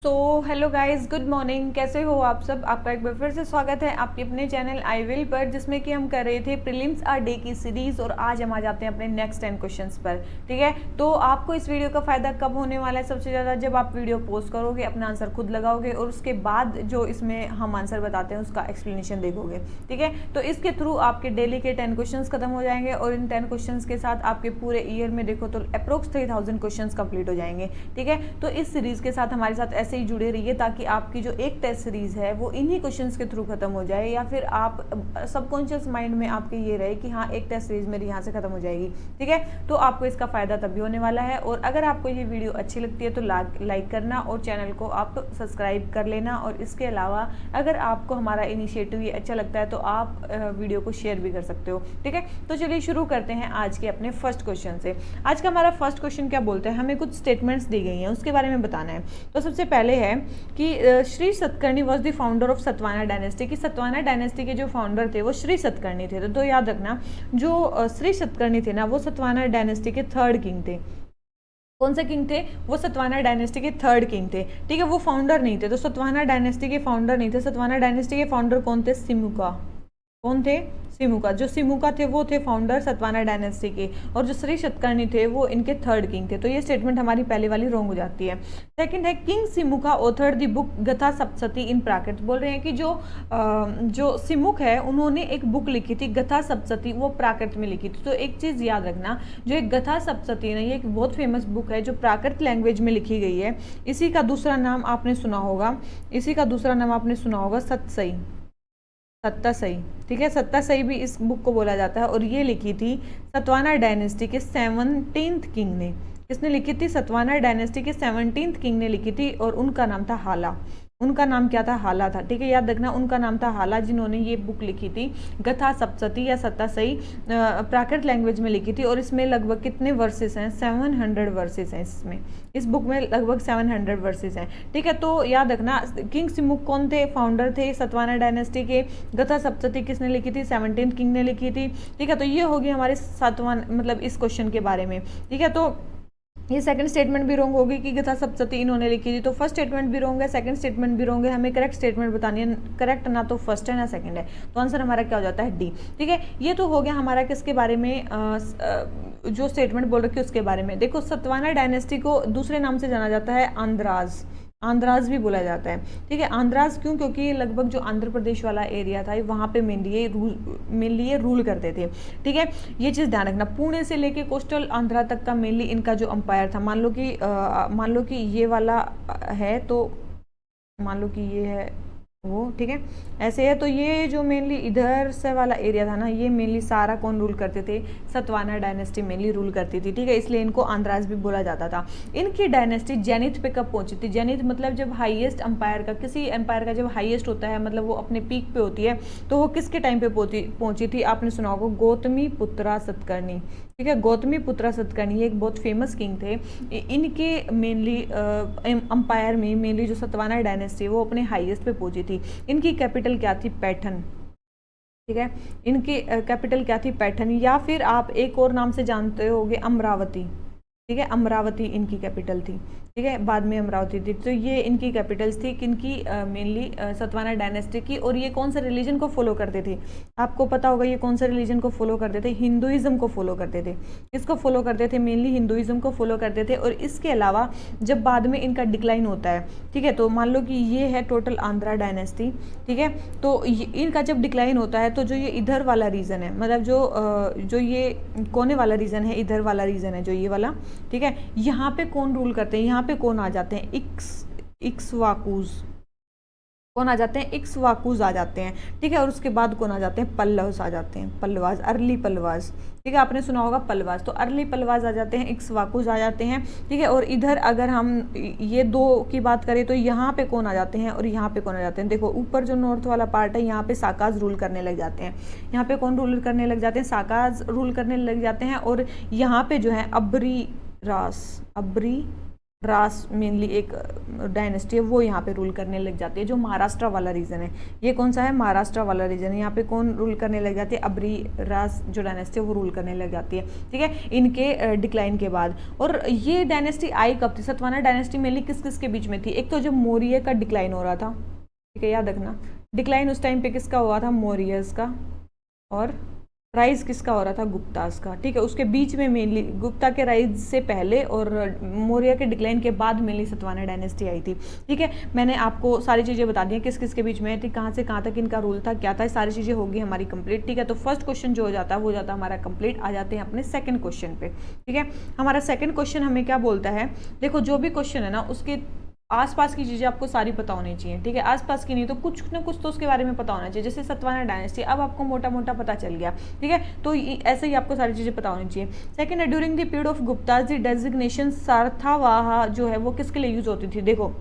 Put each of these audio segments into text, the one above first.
तो hello guys, good morning. कैसे हो आप सब? आपका एक बार फिर से स्वागत है आपके अपने चैनल आई विल पर, जिसमें कि हम कर रहे थे प्रीलिम्स आर डे की सीरीज। और आज हम आ जाते हैं अपने नेक्स्ट 10 क्वेश्चंस पर। ठीक है, तो आपको इस वीडियो का फायदा कब होने वाला है? सबसे ज़्यादा जब आप वीडियो पोस्ट करोगे, अपना आंसर खुद लगाओगे और उसके बाद जो इसमें हम आंसर बताते हैं उसका एक्सप्लेनेशन देखोगे। ठीक है, तो इसके थ्रू आपके डेली के 10 क्वेश्चन खत्म हो जाएंगे और इन 10 क्वेश्चन के साथ आपके पूरे ईयर में देखो तो अप्रोक्स 3000 क्वेश्चन कंप्लीट हो जाएंगे। ठीक है, तो इस सीरीज के साथ हमारे साथ ऐसे ही जुड़े रहिए ताकि आपकी जो एक टेस्ट सीरीज है वो इन्हीं क्वेश्चंस के थ्रू खत्म हो जाए, या फिर आप सबकॉन्शियस माइंड में आपके ये रहे कि हाँ, एक टेस्ट सीरीज मेरी यहाँ से खत्म हो जाएगी। ठीक है, तो आपको इसका फायदा तभी होने वाला है। और अगर आपको ये वीडियो अच्छी लगती है तो लाइक करना और चैनल को आप सब्सक्राइब कर लेना। और इसके अलावा अगर आपको हमारा इनिशिएटिव ये अच्छा लगता है तो आप वीडियो को शेयर भी कर सकते हो। ठीक है, तो चलिए शुरू करते हैं आज के अपने फर्स्ट क्वेश्चन से। आज का हमारा फर्स्ट क्वेश्चन क्या बोलते हैं, हमें कुछ स्टेटमेंट्स दी गई हैं उसके बारे में बताना है। तो सबसे पहले है कि Shri Satakarni was the founder of Satavahana dynasty. कि सतवाना डायनेस्टी के जो फाउंडर थे वो श्री सतकर्णी थे। तो याद रखना, जो श्री सतकर्णी थे ना, वो सतवाना डायनेस्टी के थर्ड किंग थे। कौन से किंग थे? वो सतवाना डायनेस्टी के थर्ड किंग थे। ठीक है, वो फाउंडर नहीं थे। तो सतवाना डायनेस्टी के फाउंडर नहीं थे। सतवाना डायनेस्टी के फाउंडर कौन थे? सिमुका। कौन थे? सिमुका। जो सिमुका थे वो थे फाउंडर सतवाना डायनेस्टी के, और जो श्री सतकर्णी थे वो इनके थर्ड किंग थे। तो ये स्टेटमेंट हमारी पहले वाली रॉन्ग हो जाती है। सेकंड है, king Simuka author the book गथा सप्तशती इन प्राकृत। बोल रहे हैं कि जो सिमुक है उन्होंने एक बुक लिखी थी गथा सप्तशती, वो प्राकृत में लिखी थी। तो एक चीज़ याद रखना, जो एक गथा सप्तशती है ये एक बहुत फेमस बुक है जो प्राकृत लैंग्वेज में लिखी गई है। इसी का दूसरा नाम आपने सुना होगा, सतसई। सत्तासई। ठीक है, सत्तासई भी इस बुक को बोला जाता है। और ये लिखी थी सतवाना डायनेस्टी के 17th किंग ने। किसने लिखी थी? सतवाना डायनेस्टी के 17th किंग ने लिखी थी, और उनका नाम था हाला। उनका नाम क्या था? हाला था। ठीक है, याद रखना, उनका नाम था हाला, जिन्होंने ये बुक लिखी थी गथा सप्तशती या सत्तासई, प्राकृत लैंग्वेज में लिखी थी। और इसमें लगभग कितने वर्सेस हैं? 700 वर्सेस हैं इसमें। इस बुक में लगभग 700 वर्सेस हैं। ठीक है, तो याद रखना, किंग सिमुक कौन थे? फाउंडर थे सतवाना डायनेस्टी के। गथा सप्तशती किसने लिखी थी? 17th किंग ने लिखी थी। ठीक है, तो ये होगी हमारे सातवां मतलब इस क्वेश्चन के बारे में। ठीक है, तो ये सेकंड स्टेटमेंट भी रॉन्ग होगी कि गथा सप्तशती इन्होंने लिखी थी। तो फर्स्ट स्टेटमेंट भी रॉन्ग है, सेकंड स्टेटमेंट भी रॉन्ग है। हमें करेक्ट स्टेटमेंट बतानी है। करेक्ट ना तो फर्स्ट है ना सेकंड है, तो आंसर हमारा क्या हो जाता है? डी। ठीक है, ये तो हो गया हमारा किसके बारे में, जो स्टेटमेंट बोल रखी है उसके बारे में। देखो, सतवाना डायनेस्टी को दूसरे नाम से जाना जाता है आंध्राज। आंध्राज भी बोला जाता है। ठीक है, आंध्राज क्यों? क्योंकि लगभग जो आंध्र प्रदेश वाला एरिया था वहाँ पे मेनली ये रूल करते थे। ठीक है, ये चीज़ ध्यान रखना। पुणे से लेके कोस्टल आंध्रा तक का मेनली इनका जो अंपायर था, मान लो कि ये वाला है, तो मान लो कि ये है वो। ठीक है, ऐसे है। तो ये जो मेनली इधर से वाला एरिया था ना, ये मेनली सारा कौन रूल करते थे? सतवाना डायनेस्टी मेनली रूल करती थी। ठीक है, इसलिए इनको आंध्राज भी बोला जाता था। इनकी डायनेस्टी जेनिथ पे कब पहुंची थी? जेनिथ मतलब जब हाईएस्ट अंपायर का, किसी एम्पायर का जब हाईएस्ट होता है, मतलब वो अपने पीक पे होती है, तो वो किसके टाइम पे पहुंची थी? आपने सुना होगा गौतमी पुत्रा सतकर्णी। ठीक है, गौतमी पुत्रा सतकर्णी ये एक बहुत फेमस किंग थे। इनके मेनली अंपायर में मेनली जो सतवाना डायनेस्टी वो अपने हाईएस्ट पे पहुंची थी। इनकी कैपिटल क्या थी? पैठन। ठीक है, इनकी कैपिटल क्या थी? पैठन। या फिर आप एक और नाम से जानते होंगे, अमरावती। ठीक है, अमरावती इनकी कैपिटल थी। ठीक है, बाद में अमरावती थी। तो ये इनकी कैपिटल्स थी किनकी? मेनली सतवाना डायनेस्टी की। और ये कौन से रिलीजन को फॉलो करते थे? आपको पता होगा ये कौन से रिलीजन को फॉलो करते थे? हिंदुइज्म को फॉलो करते थे। किसको फॉलो करते थे? मेनली हिंदुइज्म को फॉलो करते थे। और इसके अलावा जब बाद में इनका डिक्लाइन होता है, ठीक है, तो मान लो कि ये है टोटल आंध्रा डायनेस्टी। ठीक है, तो इनका जब डिक्लाइन होता है तो जो ये इधर वाला रीजन है, मतलब जो ये कोने वाला रीजन है, इधर वाला रीजन है जो ये वाला, ठीक है, यहाँ पे कौन रूल करते हैं? यहाँ पे कौन आ जाते हैं? इक्ष्वाकुज। कौन आ जाते हैं? इक्ष्वाकुज आ जाते हैं। ठीक है, और उसके बाद कौन आ जाते हैं? पल्लव्स आ जाते हैं। पल्लवाज, अर्ली पल्लवाज। ठीक है, आपने सुना होगा पल्लवाज। तो अर्ली पल्लवाज आ जाते हैं, इक्ष्वाकुज आ जाते हैं। ठीक है, और इधर अगर हम ये दो की बात करें तो यहाँ पे कौन आ जाते हैं और यहाँ पे कौन आ जाते हैं? देखो, ऊपर जो नॉर्थ वाला पार्ट है यहाँ पे साकाज रूल करने लग जाते हैं। यहाँ पे कौन रूल करने लग जाते हैं? साकाज रूल करने लग जाते हैं। और यहाँ पे जो है अबरी रास मेनली एक डायनेस्टी है वो यहाँ पे रूल करने लग जाती है, जो महाराष्ट्र वाला रीजन है। ये कौन सा है? महाराष्ट्र वाला रीजन है। यहाँ पे कौन रूल करने लग जाती है? अब्रीराज जो डायनेस्टी है वो रूल करने लग जाती है, ठीक है, इनके डिक्लाइन के बाद। और ये डायनेस्टी आई कब थी? सतवाना डायनेस्टी मेनली किस किस के बीच में थी? एक तो जब मौर्य का डिक्लाइन हो रहा था, ठीक है, याद रखना, डिक्लाइन उस टाइम पे किसका हुआ था? मौर्यस का। और राइज किसका हो रहा था? गुप्तास का, ठीक है। उसके बीच में मेनली गुप्ता के राइज से पहले और मौर्य के डिक्लाइन के बाद मेनली सतवाना डायनेस्टी आई थी, ठीक है। मैंने आपको सारी चीज़ें बता दी हैं किस किस के बीच में थी, कहाँ से कहाँ तक इनका रूल था, क्या था, सारी चीज़ें होगी हमारी कंप्लीट, ठीक है। तो फर्स्ट क्वेश्चन जो हो जाता है वो जाता है हमारा कंप्लीट। आ जाते हैं अपने सेकंड क्वेश्चन पे, ठीक है। हमारा सेकंड क्वेश्चन हमें क्या बोलता है? देखो, जो भी क्वेश्चन है ना उसके आसपास की चीज़ें आपको सारी पता होनी चाहिए, ठीक है। आसपास की नहीं तो कुछ ना कुछ तो उसके बारे में पता होना चाहिए। जैसे सतवाना डायनेस्टी अब आपको मोटा मोटा पता चल गया, ठीक है, तो ऐसे ही आपको सारी चीज़ें पता होनी चाहिए। सेकंड है, during the period of Gupta the designation sarthavaha जो है वो किसके लिए यूज होती थी? देखो,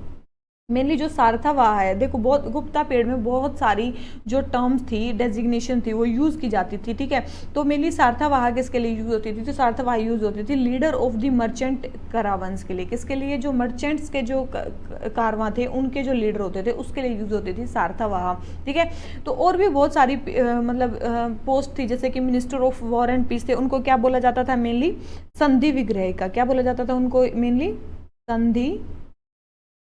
मेनली जो सारथावाह है, देखो बहुत गुप्ता पीरियड में बहुत सारी जो टर्म्स थी, डेजिग्नेशन थी, वो यूज़ की जाती थी, ठीक है। तो मेनली सारथावाह किसके लिए यूज़ होती थी? तो सारथावाह यूज़ होती थी लीडर ऑफ द मर्चेंट करावंस के लिए। किसके लिए? जो मर्चेंट्स के जो कारवां थे उनके जो लीडर होते थे उसके लिए यूज़ होती थी सारथावाह, ठीक है। तो और भी बहुत सारी मतलब पोस्ट थी, जैसे कि minister of war and peace थे, उनको क्या बोला जाता था? मेनली संधि विग्रह का। क्या बोला जाता था उनको? मेनली संधि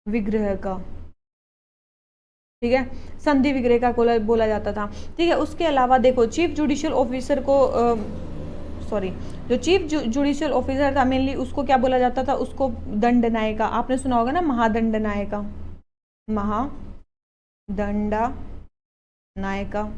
विग्रह का, ठीक है, संधि विग्रह का बोला जाता था, ठीक है। उसके अलावा देखो, चीफ जुडिशियल ऑफिसर को जो चीफ जुडिशियल ऑफिसर था मेनली उसको क्या बोला जाता था? उसको दंड नायिका। आपने सुना होगा ना, महादंड नायिका, महादंडा नायिका,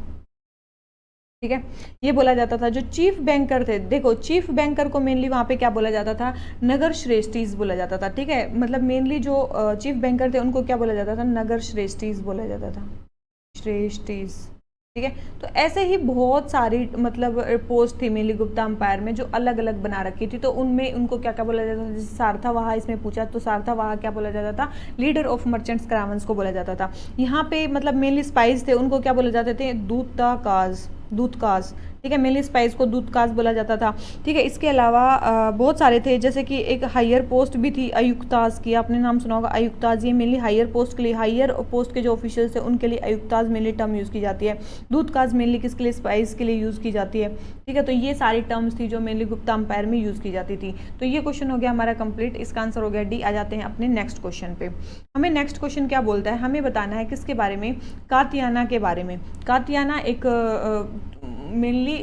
ठीक है, ये बोला जाता था। जो चीफ बैंकर थे, देखो चीफ बैंकर को मेनली वहाँ पे क्या बोला जाता था? नगर श्रेष्ठीज बोला जाता था, ठीक है। मतलब मेनली जो चीफ बैंकर थे उनको क्या बोला जाता था? नगर श्रेष्ठीज बोला जाता था, श्रेष्ठीज, ठीक है। तो ऐसे ही बहुत सारी मतलब पोस्ट थी मेनली गुप्ता अंपायर में जो अलग अलग बना रखी थी। तो उनमें उनको क्या क्या बोला जाता था? जैसे सारथावाह इसमें पूछा तो सारथावाह क्या बोला जाता था? लीडर ऑफ मर्चेंट्स करावंस को बोला जाता था। यहाँ पे मतलब मेनली स्पाइस थे, उनको क्या बोले जाते थे? दूतकाज, ठीक है, मेनली स्पाइस को दूतकाज बोला जाता था, ठीक है। इसके अलावा बहुत सारे थे, जैसे कि एक हायर पोस्ट भी थी आयुक्ताज की, आपने नाम सुना होगा आयुक्ताज। ये मेनली हायर पोस्ट के लिए, हायर पोस्ट के जो ऑफिशियल्स थे उनके लिए आयुक्ताज मेनली टर्म यूज़ की जाती है। दूतकाज मेनली किसके लिए? स्पाइस के लिए यूज़ की जाती है, ठीक है। तो ये सारी टर्म्स थी जो मेनली गुप्ता अंपायर में यूज़ की जाती थी। तो ये क्वेश्चन हो गया हमारा कंप्लीट, इसका आंसर हो गया डी। आ जाते हैं अपने नेक्स्ट क्वेश्चन पे। हमें नेक्स्ट क्वेश्चन क्या बोलता है? हमें बताना है किसके बारे में? कात्याना के बारे में। कात्याना एक मेनली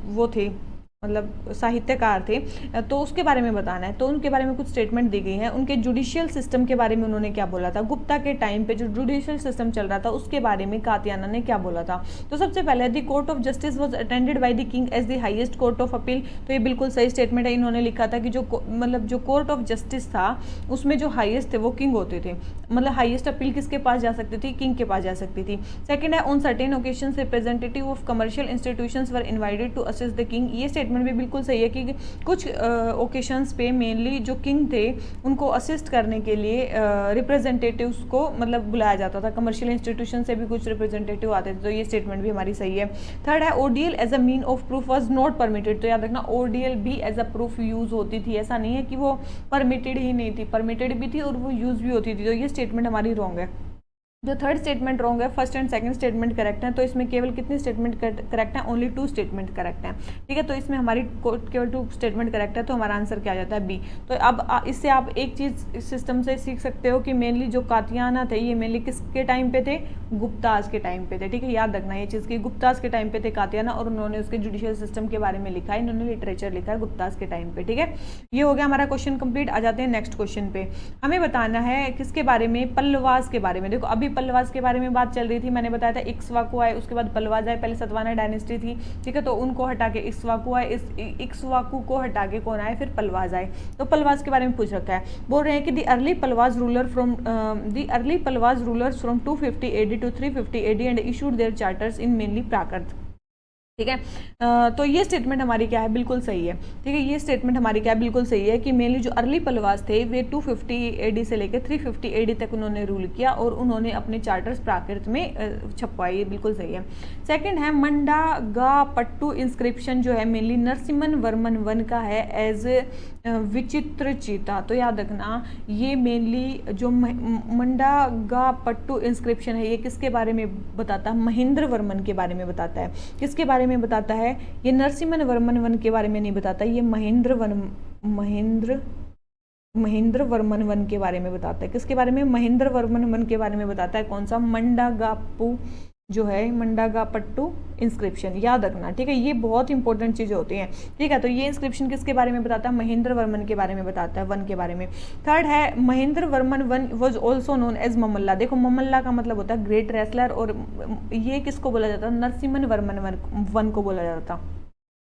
वो थे, मतलब साहित्यकार थे, तो उसके बारे में बताना है। तो उनके बारे में कुछ स्टेटमेंट दी गई है। उनके जुडिशियल सिस्टम के बारे में उन्होंने क्या बोला था? गुप्ता के टाइम पे जो जुडिशियल सिस्टम चल रहा था उसके बारे में कात्याना ने क्या बोला था? तो सबसे पहले the court of justice was attended by the king as the highest court of appeal. तो ये बिल्कुल सही स्टेटमेंट है। इन्होंने लिखा था कि जो मतलब जो कोर्ट ऑफ जस्टिस था उसमें जो हाईएस्ट थे वो किंग होते थे, मतलब हाईएस्ट अपील किसके पास जा सकती थी? किंग के पास जा सकती थी। सेकेंड है, on certain occasions representative of commercial institutions were invited to assist the king. ये स्टेटमेंट भी बिल्कुल सही है कि कुछ ओकेशंस पे मेनली जो किंग थे उनको असिस्ट करने के लिए रिप्रेजेंटेटिव्स को मतलब बुलाया जाता था। कमर्शियल इंस्टीट्यूशन से भी कुछ रिप्रेजेंटेटिव आते थे, तो ये स्टेटमेंट भी हमारी सही है। थर्ड है, ordeal as a mean of proof was not permitted. तो याद रखना, ओडीएल भी एज अ प्रूफ यूज होती थी, ऐसा नहीं है कि वो परमिटेड ही नहीं थी, परमिटेड भी थी और वो यूज भी होती थी। तो ये स्टेटमेंट हमारी रॉन्ग है। जो थर्ड स्टेटमेंट रॉन्ग है, first and second statement correct है। तो इसमें केवल कितनी स्टेटमेंट करेक्ट है? ओनली 2 स्टेटमेंट करेक्ट है, ठीक है। तो इसमें हमारी केवल 2 स्टेटमेंट करेक्ट है, तो हमारा आंसर क्या आ जाता है? बी। तो अब इससे आप एक चीज़ इस सिस्टम से सीख सकते हो कि मेनली जो कात्याना थे ये मेनली किसके टाइम पे थे? गुप्ताज के टाइम पे थे, ठीक है। याद रखना ये चीज़ कि गुप्ताज के टाइम पे थे कात्याना और उन्होंने उसके जुडिशियल सिस्टम के बारे में लिखा है, इन्होंने लिटरेचर लिखा है गुप्ताज के टाइम पे, ठीक है। ये हो गया हमारा क्वेश्चन कंप्लीट। आ जाते हैं नेक्स्ट क्वेश्चन पे। हमें बताना है किसके बारे में? पल्लवास के बारे में। देखो अभी पल्लवास के बारे में बात चल रही थी, मैंने बताया था इक्ष्वाकु आए, उसके बाद पल्लवाज आए। पहले सतवाना डायनेस्टी थी, ठीक है, तो उनको हटा के इक्ष्वाकु आए, इस इक्ष्वाकु को हटा के कौन आए? फिर पल्लवाज आए। तो पल्लवाज के बारे में पूछ रखा है, बोल रहे हैं कि the early Pallavas rulers from 250 AD to 350 AD and issued their charters in mainly Prakrit. ठीक है। तो ये स्टेटमेंट हमारी क्या है, बिल्कुल सही है। ठीक है, ये स्टेटमेंट हमारी क्या है, बिल्कुल सही है कि मेनली जो अर्ली पलवास थे वे 250 एडी से लेकर 350 एडी तक उन्होंने रूल किया और उन्होंने अपने चार्टर्स प्राकृत में छपवाए, ये बिल्कुल सही है। सेकंड है मंडागापट्टू इंस्क्रिप्शन जो है मेनली नरसिम्हन वर्मन वन का है एज विचित्र चीता। तो याद रखना ये मेनली जो मंडागापट्टू इंस्क्रिप्शन है ये किसके बारे में बताता है, महेंद्र वर्मन के बारे में बताता है। किसके बारे में बताता है, ये नरसिम्हन वर्मन वन के बारे में नहीं बताता, ये महेंद्र वर्मन वन के बारे में बताता है। किसके बारे में, महेंद्र वर्मन वन के बारे में बताता है। कौन सा, मंडागापू जो है, मंडागापट्टू इंस्क्रिप्शन, याद रखना। ठीक है, ये बहुत इंपॉर्टेंट चीजें होती हैं। ठीक है, तो ये इंस्क्रिप्शन किसके बारे में बताता है, महेंद्र वर्मन के बारे में बताता है, वन के बारे में। थर्ड है Mahendra Varman one was also known as Mamalla. देखो ममल्ला का मतलब होता है ग्रेट रेसलर, और ये किसको बोला जाता है, नरसिम्हन वर्मन वन को बोला जाता था।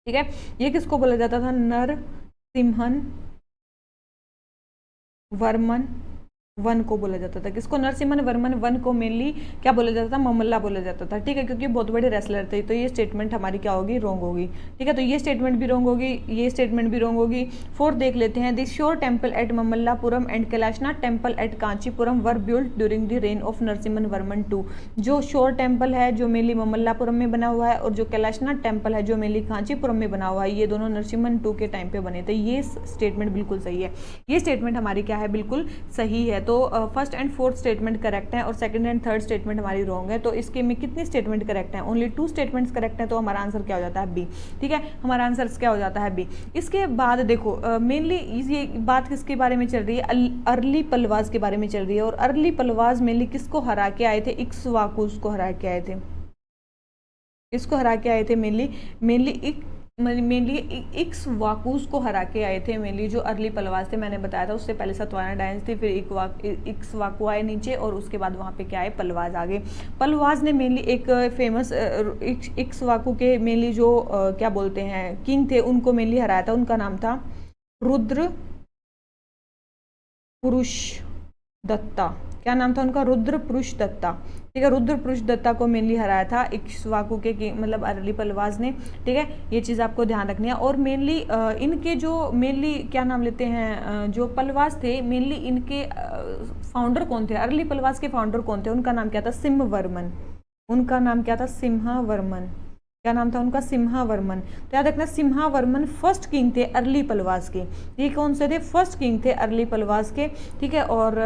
ठीक है, ये किसको बोला जाता था, नरसिम्हन वर्मन वन को बोला जाता था। किसको, नरसिम्हन वर्मन वन को मेनली क्या बोला जाता था, ममल्ला बोला जाता था। ठीक है, क्योंकि बहुत बड़े रेसलर थे। तो ये स्टेटमेंट हमारी क्या होगी, रॉन्ग होगी। ठीक है, तो ये स्टेटमेंट भी रॉन्ग होगी, ये स्टेटमेंट भी रॉन्ग होगी। फोर्थ देख लेते हैं, this shore temple at Mamallapuram and Kailashnath temple at Kanchipuram were built during the reign of Narasimhan Varman two. जो श्योर टेम्पल है जो मेनली ममल्लापुरम में बना हुआ है और जो कैलाशनाथ टेम्पल है जो मेनली कांचीपुरम में बना हुआ है, ये दोनों नरसिम्हन टू के टाइम पे बने थे। ये स्टेटमेंट बिल्कुल सही है, ये स्टेटमेंट हमारी क्या है, बिल्कुल सही है। तो first and fourth statement correct है और सेकंड एंड थर्ड स्टेटमेंट हमारी रॉन्ग है। तो इसके में कितने स्टेटमेंट करेक्ट हैं, ओनली 2 स्टेटमेंट्स करेक्ट हैं। तो हमारा आंसर क्या हो जाता है, बी। ठीक है, हमारा आंसर क्या हो जाता है, बी। इसके बाद देखो मेनली ये बात किसके बारे में चल रही है, अर्ली पलवास के बारे में चल रही है। और अर्ली पलवास मेनली किसको हरा के आए थे, इक्ष्वाकुस को हरा के आए थे। किसको हरा के आए थे, मेनली इक्ष्वाकुस को हरा के आए थे। मेनली जो अर्ली पलवास थे, मैंने बताया था उससे पहले सतवाना डायनेस्टी, फिर इक्ष्वाकु आए नीचे और उसके बाद वहाँ पे क्या है, पलवास आ गए। पलवास ने मेनली एक फेमस इक्ष्वाकु के मेनली जो क्या बोलते हैं किंग थे, उनको मेनली हराया था। उनका नाम था रुद्र पुरुष दत्ता। क्या नाम था उनका, रुद्र पुरुष दत्ता। ठीक है, रुद्र पुरुष दत्ता को मेनली हराया था इक्ष्वाकु के मतलब अर्ली पलवास ने। ठीक है, ये चीज़ आपको ध्यान रखनी है। और मेनली इनके जो मेनली क्या नाम लेते हैं, जो पलवास थे मेनली इनके फाउंडर कौन थे, अर्ली पलवास के फाउंडर कौन थे, उनका नाम क्या था, सिंहवर्मन। उनका नाम क्या था, सिंहवर्मन। क्या नाम था उनका, सिंहवर्मन। तो याद रखना सिंहवर्मन फर्स्ट किंग थे अर्ली पलवास के। ये कौन से थे, फर्स्ट किंग थे अर्ली पलवास के। ठीक है, और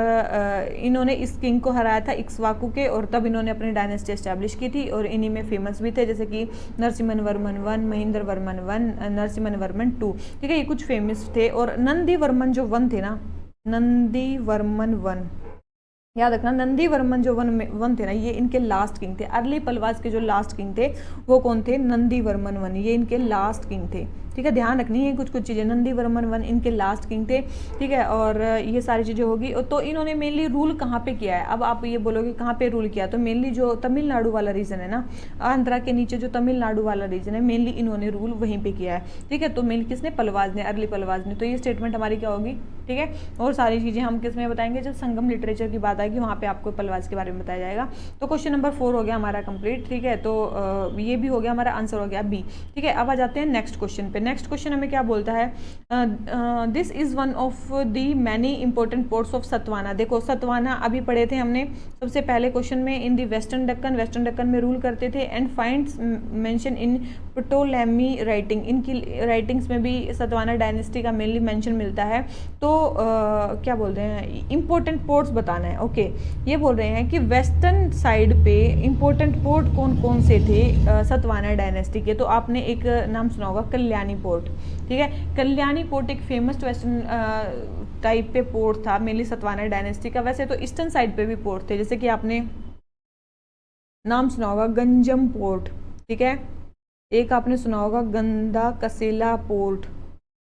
इन्होंने इस किंग को हराया था इक्ष्वाकु के, और तब इन्होंने अपनी डायनेस्टी एस्टैब्लिश की थी। और इन्हीं में फेमस भी थे, जैसे कि Narasimhan Varman one, Mahendra Varman one, Narasimhan Varman two. ठीक है, ये कुछ फेमस थे। और नंदी वर्मन जो वन थे ना, नंदी वर्मन वन, याद रखना नंदी वर्मन जो वन थे ना, ये इनके लास्ट किंग थे। अर्ली पलवास के जो लास्ट किंग थे वो कौन थे, नंदी वर्मन वन, ये इनके लास्ट किंग थे। ठीक है, ध्यान रखनी है कुछ कुछ चीज़ें। नंदी वर्मन वन इनके लास्ट किंग थे। ठीक है, और ये सारी चीज़ें होगी। तो इन्होंने मेनली रूल कहाँ पे किया है, अब आप ये बोलोगे कहाँ पे रूल किया, तो मेनली जो तमिलनाडु वाला रीजन है ना, आंध्रा के नीचे जो तमिलनाडु वाला रीजन है, मेनली इन्होंने रूल वहीं पे किया है। ठीक है, तो मेनली किसने, पलवास ने, अर्ली पलवास ने। तो ये स्टेटमेंट हमारी क्या होगी। ठीक है, और सारी चीज़ें हम किस में बताएंगे, जब संगम लिटरेचर की बात आएगी वहाँ पे आपको पलवास के बारे में बताया जाएगा। तो क्वेश्चन नंबर 4 हो गया हमारा कंप्लीट। ठीक है, तो ये भी हो गया, हमारा आंसर हो गया बी। ठीक है, अब आ जाते हैं नेक्स्ट क्वेश्चन पे। नेक्स्ट क्वेश्चन हमें क्या बोलता है, this is one of the many important ports of Satavahana. देखो सतवाना अभी पढ़े थे हमने सबसे पहले क्वेश्चन में, इन दी वेस्टर्न डक्कन में रूल करते थे। And finds mention in Ptolemy writing, इनकी राइटिंग्स में भी सतवाना डायनेस्टी का मेनली मेंशन मिलता है। तो क्या बोल रहे हैं, इंपॉर्टेंट पोर्ट्स बताना है। ओके, ये बोल रहे हैं कि वेस्टर्न साइड पे इंपॉर्टेंट पोर्ट कौन कौन से थे सतवाना डायनेस्टी के। तो आपने एक नाम सुना होगा, कल्याणी पोर्ट। ठीक है, कल्याणी पोर्ट एक फेमस वेस्टर्न टाइप पे पोर्ट था मेनली सतवाना डायनेस्टी का। वैसे तो ईस्टर्न साइड पे भी पोर्ट थे, जैसे कि आपने नाम सुना होगा गंजम पोर्ट। ठीक है, एक आपने सुना होगा गंदा कसेला पोर्ट।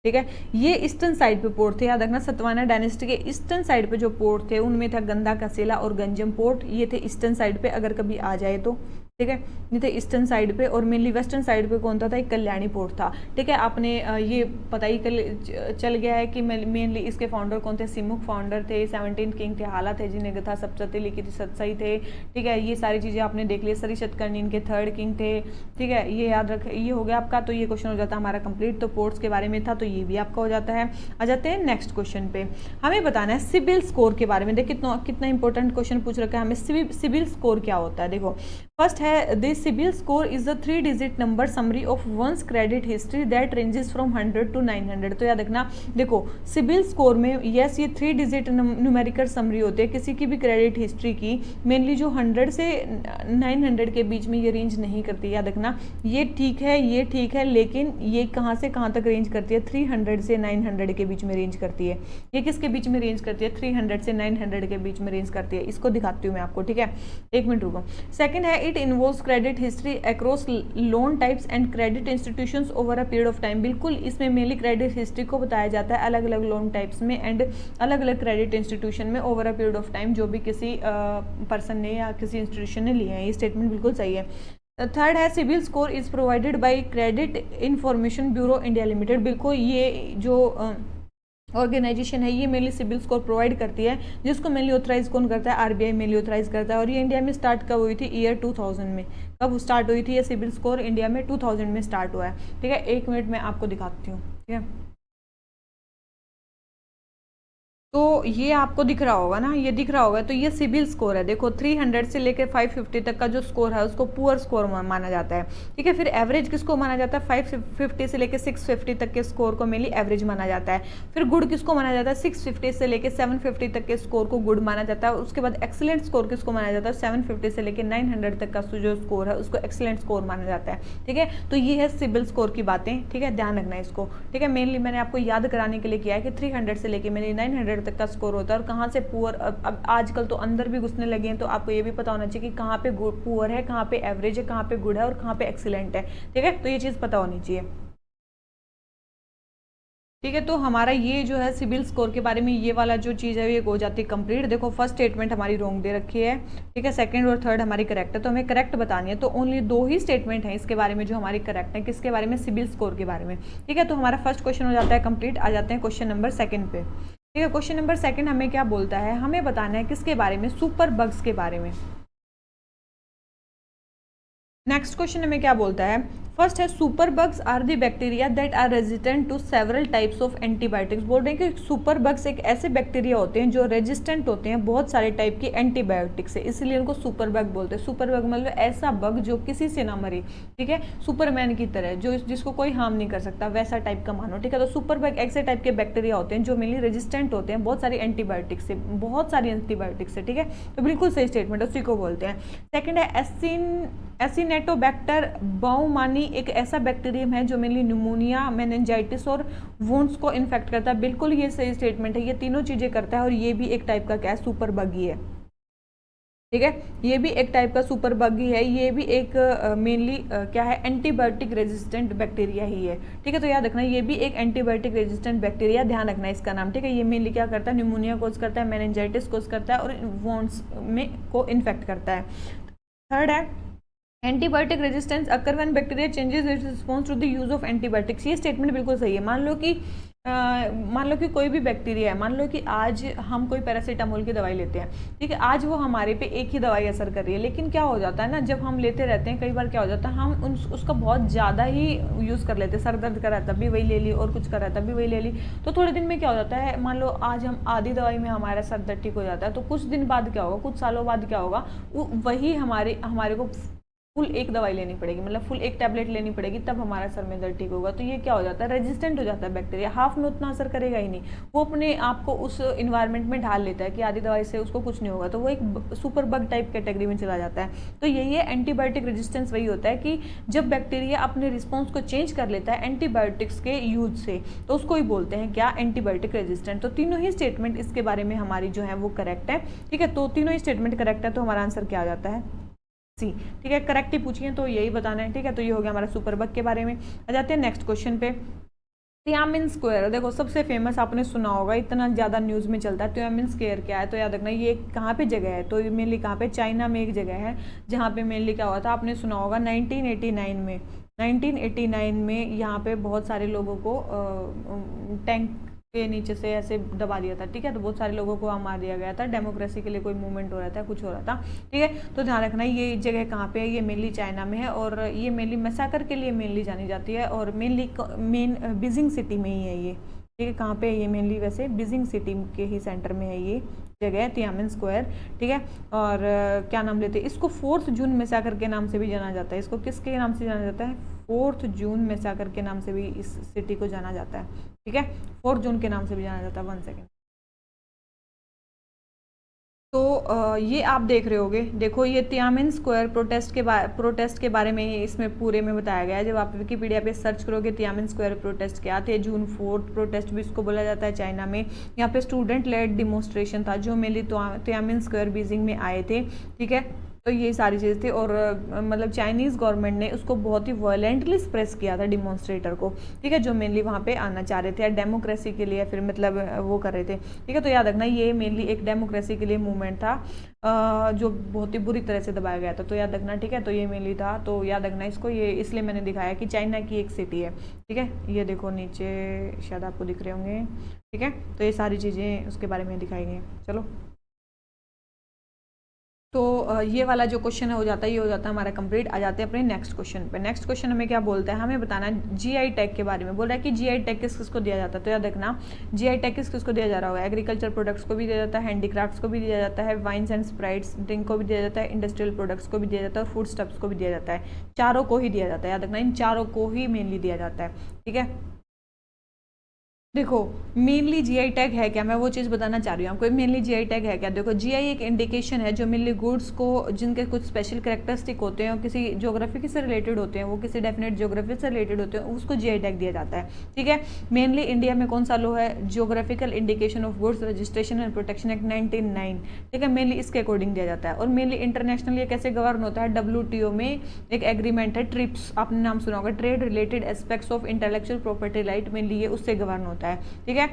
ठीक है, ये ईस्टर्न साइड पे पोर्ट थे। याद रखना सतवाना डायनेस्टी के ईस्टर्न साइड पे जो पोर्ट थे उनमें था गंदा कसेला और गंजम पोर्ट। ये थे ईस्टर्न साइड पे, अगर कभी आ जाए तो। ठीक है, ये थे ईस्टर्न साइड पे, और मेनली वेस्टर्न साइड पे कौन था, एक कल्याणी पोर्ट था। ठीक है, आपने ये पता ही चल गया है कि मेनली इसके फाउंडर कौन थे, सिमुक फाउंडर थे, 17 किंग थे, हाला थे जिन्हें गथा सप्तती लिखी थी, सतसई थे। ठीक है, ये सारी चीज़ें आपने देख ली। सरिशतकर्णी इनके 3rd किंग थे। ठीक है, ये याद रख, ये हो गया आपका। तो ये क्वेश्चन हो जाता है हमारा कंप्लीट। तो पोर्ट्स के बारे में था, तो ये भी आपका हो जाता है। आ जाते हैं नेक्स्ट क्वेश्चन पे। हमें बताना है सिबिल स्कोर के बारे में। देख कितना इंपॉर्टेंट क्वेश्चन पूछ रखा है हमें। सिबिल स्कोर क्या होता है, देखो फर्स्ट है the CIBIL score is the 3 digit number summary of one's credit history that ranges from 100 to 900। तो याद रखना, देखो सिबिल स्कोर में यस ये 3 डिजिट न्यूमेरिकल समरी होते हैं किसी की भी क्रेडिट हिस्ट्री की। मेनली जो 100 से 900 के बीच में ये रेंज नहीं करती। याद रखना, ये ठीक है, लेकिन ये कहाँ से कहाँ तक रेंज करती है, 300 से 900 के बीच में रेंज करती है। ये किसके बीच में रेंज करती है, 300 से 900 के बीच में रेंज करती है। इसको दिखाती हूँ मैं आपको। ठीक है, एक मिनट रुको। सेकंड है it involves credit history across loan types and credit institutions over a period of time. बिल्कुल, इसमें मेनली क्रेडिट हिस्ट्री को बताया जाता है अलग अलग लोन टाइप्स में एंड अलग अलग क्रेडिट इंस्टीट्यूशन में over a period of time, जो भी किसी पर्सन ने या किसी इंस्टीट्यूशन ने लिए हैं। ये स्टेटमेंट बिल्कुल सही है। थर्ड है CIBIL score is provided by credit information bureau India limited. बिल्कुल, ये जो ऑर्गेनाइजेशन है ये मेनली सिबिल स्कोर प्रोवाइड करती है, जिसको मेनली ऑथराइज कौन करता है, आरबीआई मेनली ऑथराइज करता है। और ये इंडिया में स्टार्ट कब हुई थी, ईयर 2000 में। कब स्टार्ट हुई थी ये सिबिल स्कोर, इंडिया में 2000 में स्टार्ट हुआ है। ठीक है, एक मिनट में आपको दिखाती हूँ। ठीक है, तो ये आपको दिख रहा होगा ना, ये दिख रहा होगा। तो ये सिबिल स्कोर है। देखो 300 से लेकर 550 तक का जो स्कोर है उसको पुअर स्कोर माना जाता है। ठीक है, फिर एवरेज किसको माना जाता है, 550 से लेकर 650 तक के स्कोर को मेनली एवरेज माना जाता है। फिर गुड किसको माना जाता है, 650 से लेकर 750 तक के स्कोर को गुड माना जाता है। उसके बाद एक्सीलेंट स्कोर किसको माना जाता है, 750 से लेकर 900 तक का जो स्कोर है उसको एक्सीलेंट स्कोर माना जाता है। ठीक है, तो ये है सिबिल स्कोर की बातें। ठीक है, ध्यान रखना इसको। ठीक है, मेनली मैंने आपको याद कराने के लिए किया है कि 300 से लेकर मेनली 900 तक का स्कोर होता है। और कहाँ से पुअर, अब आजकल तो अंदर भी घुसने लगे हैं, तो आपको ये भी पता होना चाहिए कि कहाँ पे पुअर है, कहाँ पे एवरेज है, कहाँ पे गुड है और कहाँ पे एक्सीलेंट है। ठीक है, तो ये चीज़ पता होनी चाहिए। ठीक है, तो हमारा ये जो है सिबिल स्कोर के बारे में ये वाला जो चीज़ है ये हो जाती है कंप्लीट। देखो फर्स्ट स्टेटमेंट हमारी रॉन्ग दे रखी है। ठीक है, सेकंड और थर्ड हमारी करेक्ट है, तो हमें करेक्ट बतानी है। तो ओनली 2 ही स्टेटमेंट है इसके बारे में जो हमारी करेक्ट है। किसके बारे में, सिबिल स्कोर के बारे में। ठीक है, तो हमारा फर्स्ट क्वेश्चन हो जाता है कंप्लीट। आ जाते हैं क्वेश्चन नंबर 2 पे। ठीक है, क्वेश्चन नंबर 2 हमें क्या बोलता है, हमें बताना है किसके बारे में, सुपर बग्स के बारे में। नेक्स्ट क्वेश्चन हमें क्या बोलता है, फर्स्ट है super bugs are the bacteria that are resistant to several types of antibiotics. बोल रहे हैं कि सुपर बग्स एक ऐसे बैक्टीरिया होते हैं जो रेजिस्टेंट होते हैं बहुत सारे टाइप की एंटीबायोटिक से, इसलिए उनको सुपर बग बोलते हैं। सुपर बग मतलब ऐसा बग जो किसी से ना मरे। ठीक है, सुपरमैन की तरह, जो जिसको कोई हार्म नहीं कर सकता, वैसा टाइप का मानो। ठीक है, तो सुपर बग ऐसे टाइप के बैक्टीरिया होते हैं जो मेनली रेजिस्टेंट होते हैं बहुत सारी एंटीबायोटिक से, बहुत सारी एंटीबायोटिक से। ठीक है, तो बिल्कुल सही स्टेटमेंट, उसी को बोलते हैं। सेकेंड है एसिनेटोबैक्टर बाउमानी, एक ऐसा बैक्टीरियम है जो मेनली न्यूमोनिया, मेनिंजाइटिस और वुंड्स को इन्फेक्ट करता है। बिल्कुल ये सही स्टेटमेंट है, ये तीनों चीजें करता है और ये भी एक टाइप का क्या है, सुपर बग ही है। ठीक है, ये भी एक टाइप का सुपर बग ही है। ये भी एक मेनली क्या है, एंटीबायोटिक रेजिस्टेंट बैक्टीरिया ही है। ठीक है, तो याद रखना ये भी एक एंटीबायोटिक रेजिस्टेंट बैक्टीरिया, ध्यान रखना इसका नाम। ठीक है, ये मेनली क्या करता है, न्यूमोनिया कोज करता है, मेनिंजाइटिस कोज करता है और वुंड्स में को इन्फेक्ट करता है। थर्ड है antibiotic resistance occur when bacteria changes its response to the use of antibiotics. ये स्टेटमेंट बिल्कुल सही है। मान लो कि कोई भी बैक्टीरिया है, मान लो कि आज हम कोई पैरासीटामोल की दवाई लेते हैं। ठीक है, आज वो हमारे पे एक ही दवाई असर कर रही है, लेकिन क्या हो जाता है ना, जब हम लेते रहते हैं कई बार क्या हो जाता है, हम उसका बहुत ज़्यादा ही यूज़ कर लेते हैं। सर दर्द कर रहा है तब भी वही ले ली, और कुछ कर रहा है तब भी वही ले ली। तो थोड़े दिन में क्या हो जाता है, मान लो आज हम आधी दवाई में हमारा सर दर्द ठीक हो जाता है, तो कुछ दिन बाद क्या होगा, कुछ सालों बाद क्या होगा, वही हमारे को फुल एक दवाई लेनी पड़ेगी, मतलब फुल एक टैबलेट लेनी पड़ेगी, तब हमारा सर में दर्द ठीक होगा। तो ये क्या हो जाता है, रेजिस्टेंट हो जाता है बैक्टीरिया, हाफ में उतना असर करेगा ही नहीं, वो अपने आप को उस इन्वायरमेंट में ढाल लेता है कि आधी दवाई से उसको कुछ नहीं होगा, तो वो एक सुपर बग टाइप कैटेगरी में चला जाता है। तो यही है एंटीबायोटिक रेजिस्टेंस, वही होता है कि जब बैक्टीरिया अपने रिस्पॉन्स को चेंज कर लेता है एंटीबायोटिक्स के यूज से, तो उसको ही बोलते हैं क्या, एंटीबायोटिक रेजिस्टेंट। तो तीनों ही स्टेटमेंट इसके बारे में हमारी जो है वो करेक्ट है। ठीक है, तो तीनों ही स्टेटमेंट करेक्ट है, तो हमारा आंसर क्या आ जाता है, सी। ठीक है, करेक्ट ही पूछिए तो यही बताना है। ठीक है, तो ये हो गया हमारा सुपर बग के बारे में। आ जाते हैं नेक्स्ट क्वेश्चन पे। तियानमेन स्क्वायर, देखो सबसे फेमस आपने सुना होगा, इतना ज़्यादा न्यूज़ में चलता है। तियानमेन स्क्वायर क्या है, तो याद रखना ये कहाँ पे जगह है, तो मेनली कहाँ पे, चाइना में एक जगह है जहाँ पे मेनली क्या हुआ था, आपने सुना होगा 1989 में, 1989 में यहाँ पे बहुत सारे लोगों को टैंक के नीचे से ऐसे दबा दिया था, ठीक है। तो बहुत सारे लोगों को वहाँ मार दिया गया था, डेमोक्रेसी के लिए कोई मूवमेंट हो रहा था, कुछ हो रहा था, ठीक है। तो ध्यान रखना ये जगह कहाँ पे है, ये मेनली चाइना में है, और ये मेनली मैसाकर के लिए मेनली जानी जाती है, और मेनली मेन बीजिंग सिटी में ही है ये, ठीक है। कहाँ पे है ये मेनली, वैसे बीजिंग सिटी के ही सेंटर में है ये जगह, तियानमेन स्क्वायर, ठीक है। और क्या नाम लेते हैं इसको, 4th जून मैसाकर के नाम से भी जाना जाता है। इसको किसके नाम से जाना जाता है, 4th जून मैसाकर के नाम से भी इस सिटी को जाना जाता है, ठीक है। 4 जून के नाम से भी जाना जाता है। 1 सेकेंड। तो ये आप देख रहे होगे, देखो ये तियानमेन स्क्वायर प्रोटेस्ट के बारे में इसमें पूरे में बताया गया है। जब आप विकिपीडिया पे सर्च करोगे तियानमेन स्क्वायर प्रोटेस्ट क्या थे, जून 4 प्रोटेस्ट भी इसको बोला जाता है चाइना में। यहाँ पे स्टूडेंट लेड डिमोन्स्ट्रेशन था जो मेनली तियानमेन स्क्वायर बीजिंग में आए थे, ठीक है। तो ये सारी चीज़ थी, और मतलब चाइनीज़ गवर्नमेंट ने उसको बहुत ही वायलेंटली सप्रेस किया था डिमॉन्स्ट्रेटर को, ठीक है, जो मेनली वहाँ पे आना चाह रहे थे, या डेमोक्रेसी के लिए फिर मतलब वो कर रहे थे, ठीक है। तो याद रखना ये मेनली एक डेमोक्रेसी के लिए मूवमेंट था, जो बहुत ही बुरी तरह से दबाया गया था, तो याद रखना, ठीक है। तो ये मेनली था, तो याद रखना इसको, ये इसलिए मैंने दिखाया कि चाइना की एक सिटी है, ठीक है। ये देखो नीचे शायद आपको दिख रहे होंगे, ठीक है। तो ये सारी चीज़ें उसके बारे में दिखाई गई। चलो, तो ये वाला जो क्वेश्चन हो जाता है, ये हो जाता है हमारा कंप्लीट। आ जाते हैं अपने नेक्स्ट क्वेश्चन पे। नेक्स्ट क्वेश्चन हमें क्या बोलता है, हमें बताना है जीआई टैग के बारे में। बोल रहा है कि जीआई टैग किस किस को दिया जाता है, तो याद रखना जीआई टैग किस किस को दिया जा रहा होगा, एग्रीकल्चर प्रोडक्ट्स को भी दिया जाता है, हैंडीक्राफ्ट्स को भी दिया जाता है, वाइन्स एंड स्प्राइट्स ड्रिंक को भी दिया जाता है, इंडस्ट्रियल प्रोडक्ट्स को भी दिया जाता है, और फूड स्टफ्स को भी दिया जाता है। चारों को ही दिया जाता है, याद रखना इन चारों को ही मेनली दिया जाता है, ठीक है। देखो मेनली जीआई टैग है क्या, मैं वो चीज़ बताना चाह रही हूँ आपको। मेनली जीआई टैग है क्या, देखो जीआई एक इंडिकेशन है जो मेनली गुड्स को, जिनके कुछ स्पेशल कैरेक्टरिस्टिक होते हैं और किसी ज्योग्राफी से रिलेटेड होते हैं, वो किसी डेफिनेट ज्योग्राफी से रिलेटेड होते हैं, उसको जीआई टैग दिया जाता है, ठीक है। मेनली इंडिया में कौन सा लॉ है, geographical indication of goods registration and protection act 1909, ठीक है। मेनली इसके अकॉर्डिंग दिया जाता है। और मेनली इंटरनेशनल ये कैसे गवर्न होता है, WTO में एक एग्रीमेंट है ट्रिप्स, आपने नाम सुना होगा, trade related aspects of intellectual property right, mainly ये उससे गवर्न होता है, ठीक है।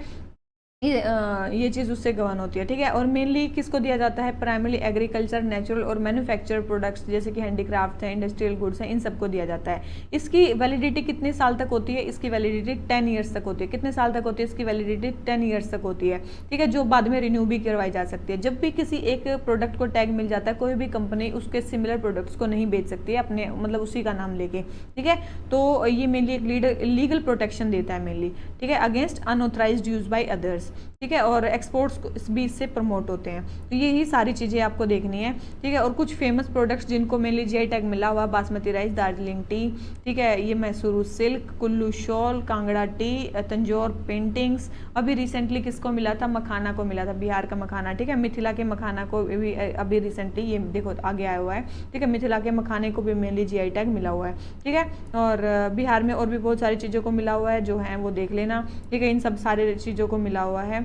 ये चीज़ उससे गवर्न होती है, ठीक है। और मेनली किसको दिया जाता है, प्राइमरी एग्रीकल्चर, नेचुरल और मैन्युफैक्चर प्रोडक्ट्स जैसे कि हैंडीक्राफ्ट है, इंडस्ट्रियल गुड्स हैं, इन सबको दिया जाता है। इसकी वैलिडिटी कितने साल तक होती है, इसकी वैलिडिटी 10 ईयर्स तक होती है। कितने साल तक होती है इसकी वैलिडिटी, 10 ईयर्स तक होती है, ठीक है, जो बाद में रिन्यू भी करवाई जा सकती है। जब भी किसी एक प्रोडक्ट को टैग मिल जाता है, कोई भी कंपनी उसके सिमिलर प्रोडक्ट्स को नहीं बेच सकती है अपने मतलब उसी का नाम लेके, ठीक है। तो ये मेनली एक लीगल प्रोटेक्शन देता है मेनली, ठीक है, against unauthorised use by others, ठीक है। और एक्सपोर्ट्स भी इससे प्रमोट होते हैं। तो यही सारी चीज़ें आपको देखनी है, ठीक है। और कुछ फेमस प्रोडक्ट्स जिनको मेनली जीआई टैग मिला हुआ, बासमती राइस, दार्जिलिंग टी, ठीक है, ये Mysuru silk, Kullu shawl, Kangra T, Tanjore paintings. अभी रिसेंटली किसको मिला था, मखाना को मिला था, बिहार का मखाना, ठीक है। मिथिला के मखाना को भी अभी रिसेंटली ये देखो आगे आया हुआ है, ठीक है। मिथिला के मखाने को भी मेनली जीआई टैग मिला हुआ है, ठीक है। और बिहार में और भी बहुत सारी चीज़ों को मिला हुआ है, जो है वो देख लेना, ठीक है। इन सब सारे चीज़ों को मिला हुआ है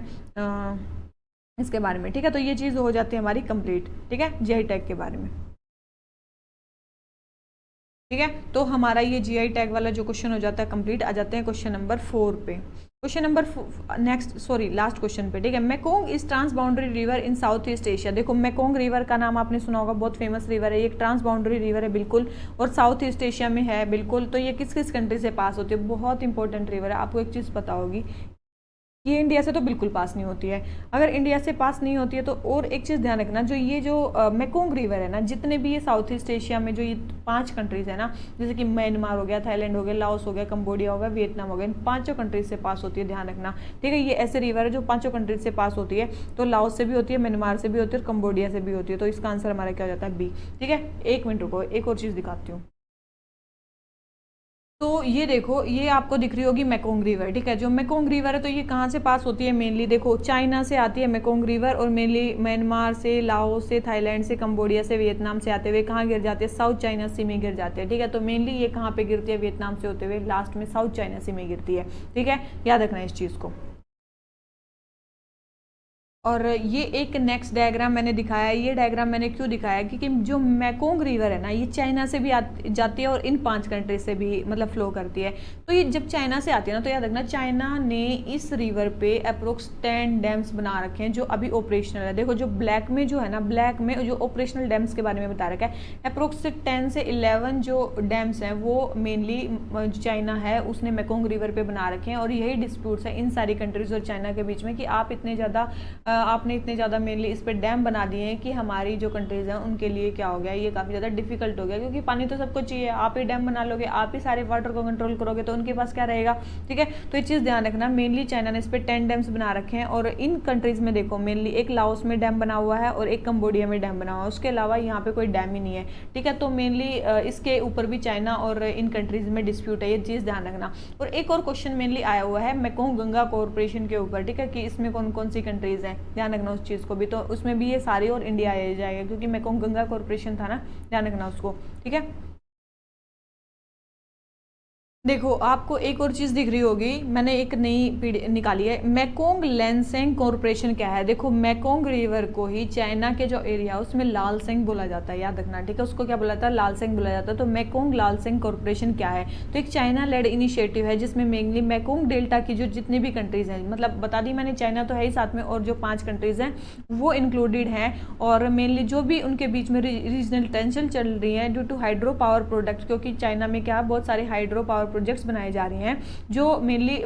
इसके बारे में, ठीक है। तो ये चीज़ हो जाती है हमारी कंप्लीट, ठीक है, जीआई टैग के बारे में, ठीक है। तो हमारा ये जीआई टैग वाला जो क्वेश्चन हो जाता है कंप्लीट। आ जाते हैं क्वेश्चन नंबर 4 पे। Question number next sorry last question पे, ठीक है। Mekong is trans boundary river in South East Asia. देखो मेकोंग रिवर का नाम आपने सुना होगा, बहुत फेमस रिवर है, ये एक ट्रांस बाउंड्री रिवर है बिल्कुल, और साउथ ईस्ट एशिया में है बिल्कुल। तो ये किस किस कंट्री से पास होती है, बहुत इंपॉर्टेंट रिवर है। आपको एक चीज़ पता होगी, ये इंडिया से तो बिल्कुल पास नहीं होती है। अगर इंडिया से पास नहीं होती है तो और एक चीज़ ध्यान रखना, जो ये जो मेकोंग रिवर है ना, जितने भी ये साउथ ईस्ट एशिया में जो ये 5 कंट्रीज है ना, जैसे कि म्यांमार हो गया, थाईलैंड हो गया, लाओस हो गया, कंबोडिया हो गया, वियतनाम हो गया, इन 5 कंट्रीज से पास होती है, ध्यान रखना, ठीक है। ये ऐसे रिवर है जो 5 कंट्रीज से पास होती है, तो लाओस से भी होती है, म्यांमार से भी होती है, और कंबोडिया से भी होती है। तो इसका आंसर हमारा क्या हो जाता है, बी, ठीक है। 1 मिनट रुको, एक और चीज़ दिखाती हूँ। तो ये देखो, ये आपको दिख रही होगी मेकोंग रिवर, ठीक है। जो मेकोंग रिवर है तो ये कहाँ से पास होती है, मेनली देखो चाइना से आती है मेकोंग रिवर, और मेनली म्यांमार से, लाओस से, थाईलैंड से, कंबोडिया से, वियतनाम से आते हुए कहाँ गिर जाते हैं, साउथ चाइना सी में गिर जाते हैं, ठीक है। तो मेनली ये कहाँ पे गिरती है, वियतनाम से होते हुए लास्ट में साउथ चाइना सी में गिरती है, ठीक है। याद रखना इस चीज़ को। और ये एक नेक्स्ट डायग्राम मैंने दिखाया है। ये डायग्राम मैंने क्यों दिखाया है, क्योंकि जो मैकोंग रिवर है ना, ये चाइना से भी जाती है और इन 5 कंट्रीज से भी मतलब फ्लो करती है। तो ये जब चाइना से आती है ना, तो याद रखना चाइना ने इस रिवर पे अप्रोक्स 10 डैम्स बना रखे हैं जो अभी ऑपरेशनल है। देखो जो ब्लैक में जो है ना, ब्लैक में जो ऑपरेशनल डैम्स के बारे में बता रखा है, अप्रोक्स 10 से 11 जो डैम्स हैं वो मेनली चाइना है उसने मैकोंग रिवर पे बना रखे हैं। और यही डिस्प्यूट्स है इन सारी कंट्रीज और चाइना के बीच में कि आपने इतने ज़्यादा मेनली इस पर डैम बना दिए हैं कि हमारी जो कंट्रीज़ हैं उनके लिए क्या हो गया, ये काफ़ी ज़्यादा डिफिकल्ट हो गया, क्योंकि पानी तो सबको चाहिए। आप ही डैम बना लोगे, आप ही सारे वाटर को कंट्रोल करोगे, तो उनके पास क्या रहेगा। ठीक है, तो ये चीज़ ध्यान रखना। मेनली चाइना ने इस पर 10 डैम्स बना रखे हैं। और इन कंट्रीज़ में देखो मेनली एक लाओस में डैम बना हुआ है और एक कंबोडिया में डैम बना हुआ है, उसके अलावा यहाँ पे कोई डैम ही नहीं है। ठीक है, तो मेनली इसके ऊपर भी चाइना और इन कंट्रीज़ में डिस्प्यूट है, ये चीज़ ध्यान रखना। और एक और क्वेश्चन मेनली आया हुआ है मैकोंग गंगा कॉर्पोरेशन के ऊपर, ठीक है, कि इसमें कौन कौन सी कंट्रीज़ हैं, ध्यान रखना उस चीज़ को भी। तो उसमें भी ये सारी और इंडिया आ जाएगा, क्योंकि मैकोंग गंगा कॉर्पोरेशन था ना, ध्यान रखना उसको। ठीक है, देखो आपको एक और चीज़ दिख रही होगी, मैंने एक नई पीढ़ी निकाली है। मैकोंग लैंसेंग कॉर्पोरेशन क्या है। देखो मैकोंग रिवर को ही चाइना के जो एरिया है उसमें लालसेंग बोला जाता है, याद रखना। ठीक है, उसको क्या बोला जाता है, लालसेंग बोला जाता है। तो मैकोंग लालसेंग कॉर्पोरेशन क्या है, तो एक चाइना लेड इनिशिएटिव है जिसमें मेनली मैकोंग डेल्टा की जो जितनी भी कंट्रीज़ हैं, मतलब बता दी मैंने, चाइना तो है ही साथ में, और जो 5 कंट्रीज़ हैं वो इंक्लूडेड हैं। और मेनली जो भी उनके बीच में रीजनल टेंशन चल रही है due to hydro power products, क्योंकि चाइना में क्या बहुत सारे हाइड्रो पावर प्रोजेक्ट्स बनाए जा रहे हैं जो मेनली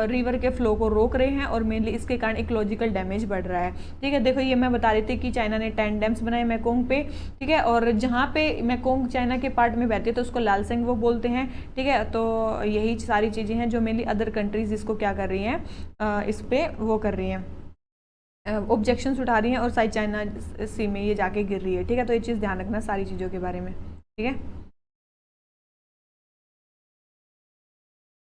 रिवर के फ्लो को रोक रहे हैं, और मेनली इसके कारण इकोलॉजिकल डैमेज बढ़ रहा है। ठीक है, देखो ये मैं बता रही थी कि चाइना ने 10 डैम्स बनाए मैकोंग पे। ठीक है, और जहाँ पे मैकोंग चाइना के पार्ट में बहती है तो उसको लालसेंग वो बोलते हैं। ठीक है, तो यही सारी चीज़ें हैं जो मेनली अदर कंट्रीज इसको क्या कर रही हैं, इस पे वो कर रही हैं, ऑब्जेक्शंस उठा रही हैं, और साइड चाइना सी में ये जाके गिर रही है। ठीक है, तो ये चीज़ ध्यान रखना सारी चीज़ों के बारे में। ठीक है,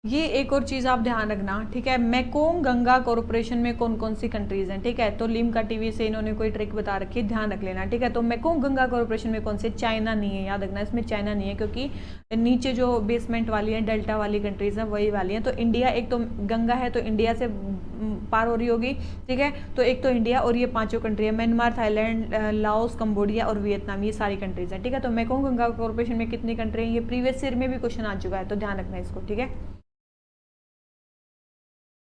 ये एक और चीज़ आप ध्यान रखना। ठीक है, मैकोंग गंगा कॉर्पोरेशन में कौन कौन सी कंट्रीज हैं। ठीक है, तो लिम्का टीवी से इन्होंने कोई ट्रिक बता रखी है, ध्यान रख लेना। ठीक है, तो मैकोंग गंगा कॉर्पोरेशन में कौन से, चाइना नहीं है, याद रखना इसमें चाइना नहीं है, क्योंकि नीचे जो बेसमेंट वाली है डेल्टा वाली कंट्रीज हैं वही वाली हैं। तो इंडिया, एक तो गंगा है तो इंडिया से पार हो रही होगी। ठीक है, तो एक तो इंडिया और ये 5 कंट्री है, म्यांमार, थाईलैंड, लाओस, कंबोडिया और वियतनाम, ये सारी कंट्रीज हैं। ठीक है, तो मैकोंग गंगा कॉर्पोरेशन में कितनी कंट्री है, ये प्रीवियस ईयर में भी क्वेश्चन आ चुका है, तो ध्यान रखना इसको। ठीक है,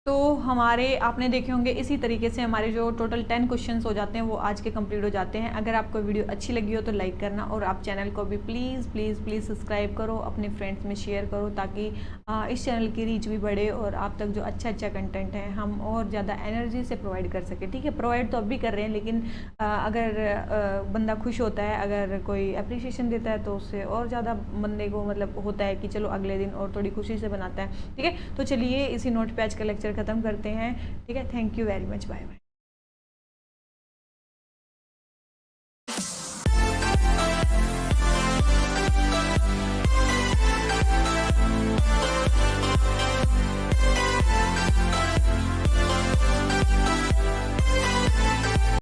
तो हमारे आपने देखे होंगे इसी तरीके से हमारे जो टोटल 10 क्वेश्चंस हो जाते हैं वो आज के कंप्लीट हो जाते हैं। अगर आपको वीडियो अच्छी लगी हो तो लाइक करना, और आप चैनल को भी प्लीज़ प्लीज़ प्लीज़ सब्सक्राइब करो, अपने फ्रेंड्स में शेयर करो, ताकि इस चैनल की रीच भी बढ़े और आप तक जो अच्छा अच्छा कंटेंट है हम और ज़्यादा एनर्जी से प्रोवाइड कर सके। ठीक है, प्रोवाइड तो अब भी कर रहे हैं, लेकिन अगर बंदा खुश होता है, अगर कोई अप्रिसिएशन देता है तो उससे और ज़्यादा बंदे को मतलब होता है कि चलो अगले दिन और थोड़ी खुशी से बनाता है। ठीक है, तो चलिए इसी नोट पे आज का लेक्चर ख़त्म करते हैं। ठीक है, thank you very much, bye bye.